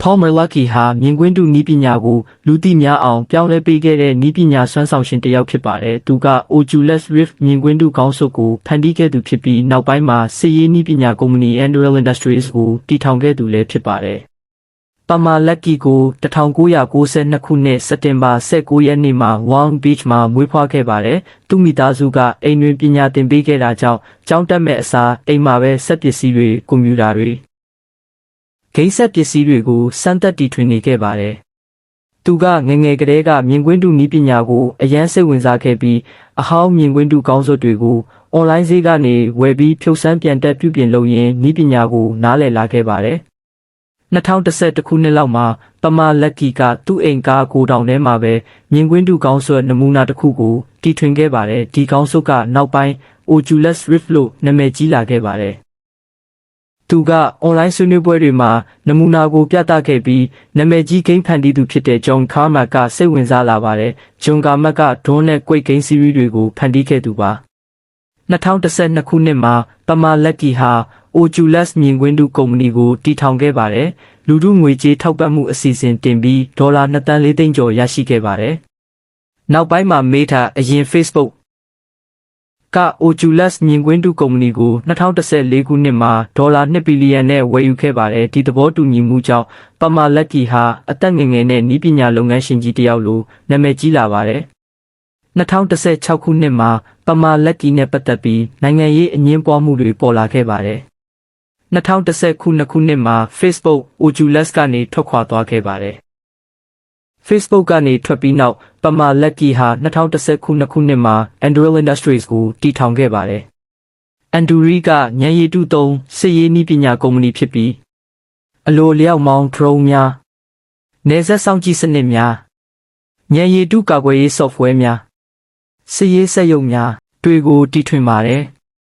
Palmer Luckey ဟာမြင်ကွင်းတူနည်းပညာကိုလူသိများအောင်ပြောင်းလဲပေးခဲ့တဲ့နည်းပညာစွမ်းဆောင်ရှင်တစ်ယောက်ဖြစ်ပါတယ်။သူက Oculus Rift မြင်ကွင်းတူခေါင်းစုပ်ကိုဖန်တီးခဲ့သူဖြစ်ပြီးနောက်ပိုင်းမှာစစ်ရေးနည်းပညာကုမ္ပဏီ Anduril Industries ကိုတည်ထောင်ခဲ့သူလည်းဖြစ်ပါတယ်။ Palmer Luckey ကို1992ခုနှစ်စက်တင်ဘာ19ရက်နေ့မှာ Long Beach မှာမွေးဖွားခဲ့ပါတယ်။သူ့မိသားစုကအိမ်တွင်ပညာသင်ပေးခဲ့တာကြောင့်ကျောင်းတက်မဲ့အစားအိမ်မှာပဲစက်ပစ္စည်းတွေကွန်ပျူတာတွေဂိမ်းဆက်ပစ္စည်းတွေကိုစမ်းသပ်တီထွင်နေခဲ့ပါတယ်။သူကငယ်ငယ်ကတည်းကမြင်ကွင်းတူနည်းပညာကိုအရန်စိတ်ဝင်စားခဲ့ပြီးအဟောင်းမြင်ကွင်းတူကောင်းစွပ်တွေကိုအွန်လိုင်းဈေးကနေဝယ်ပြီးဖြုတ်စမ်းပြန်တက်ပြုပြင်လုပ်ရင်းနည်းပညာကိုနားလည်လာခဲ့ပါတယ်။2011ခုနှစ်လောက်မှာPalmer Luckeyကသူ့အိမ်ကားကိုတောင်ထဲမှာပဲမြင်ကွင်းတူကောင်းစွပ်နမူနာတစ်ခုကိုတီထွင်ခဲ့ပါတယ်။ဒီကောင်းစွပ်ကနောက်ပိုင်း Oculus Rift လို့နာမည်ကြီးလာခဲ့ပါတယ်။သူကအွန်လိုင်းဆွေးနွေးပွဲတွေမှာနမူနာကိုပြသခဲ့ပြီးနာမည်ကြီးဂိမ်းဖန်တီးသူဖြစ်တဲ့ John Carmack ကစိတ်ဝင်စားလာပါတယ်။ John Carmack က Dawn နဲ့ Quake ဂိမ်းစီးရီးတွေကိုဖန်တီးခဲ့သူပါ။2012ခုနှစ်မှာPalmer Luckeyဟာ Oculus မြင်ကွင်းတူကုမ္ပဏီကိုတည်ထောင်ခဲ့ပါတယ်။လူထုငွေကြေးထောက်ပံ့မှုအစီအစဉ်တင်ပြီး$2.4 သန်းကျော်ရရှိခဲ့ပါတယ်။နောက်ပိုင်းမှာ Meta အရင် Facebookက Oculus မြင်ကွင်းတူကုမ္ပဏီကို2014ခုနှစ်မှာ$2 ဘီလီယံနဲ့ဝယ်ယူခဲ့ပါတယ်။ဒီသဘောတူညီမှုကြောင့်Palmer Luckeyဟာအသက်ငယ်ငယ်နဲ့နည်းပညာလုပ်ငန်းရှင်ကြီးတစ်ယောက်လိုနာမည်ကြီးလာပါတယ်။2016ခုနှစ်မှာPalmer Luckeyနဲ့ပတ်သက်ပြီးနိုင်ငံရေးအငြင်းပွားမှုတွေပေါ်လာခဲ့ပါတယ်။2019ခုနှစ်မှာ Facebook Oculus ကနေထွက်ခွာသွားခဲ့ပါတယ်။ Facebook ကနေထွက်ပြီးနောက်Palmer Luckeyဟာ2019ခုနှစ်မှာ Anduril Industries ကိုတည်ထောင်ခဲ့ပါတယ်။ Anduril ကဉာဏ်ရည်တုသုံးစစ်ရေးနည်းပညာကုမ္ပဏီဖြစ်ပြီးအလိုအလျောက်မောင်း drone များနယ်စပ်စောင့်ကြည့်စနစ်များဉာဏ်ရည်တုကာကွယ်ရေး software များစစ်ရေးစက်ရုပ်များတွေကိုတီထွင်ပါတယ်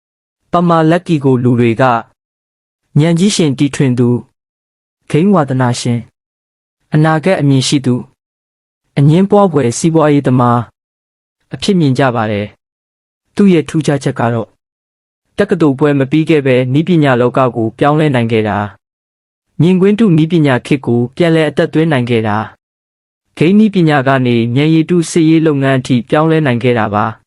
။ Palmer Luckeyကိုလူတွေကဉာဏ်ကြီးရှင်တီထွင်သူဂိမ်းဝါသနာရှင်အနာဂတ်အမြင်ရှိသူအငင်းပွားဖွယ်စီးပွားရေးသမားအဖြစ်မြင်ကြပါတယ်။သူ့ရဲ့ထူးခြားချက်ကတော့တက္ကသိုလ်ပွဲမပြီးခဲ့ပဲနည်းပညာလောကကိုပြောင်းလဲနိုင်ခဲ့တာမြင်ကွင်းတူနည်းပညာခေတ်ကိုပြန်လည်အသက်သွင်းနိုင်ခဲ့တာဂိမ်းနည်းပညာကနေဉာဏ်ရည်တုစစ်ရေးလုပ်ငန်းအထိပြောင်းလဲနိုင်ခဲ့တာပါ။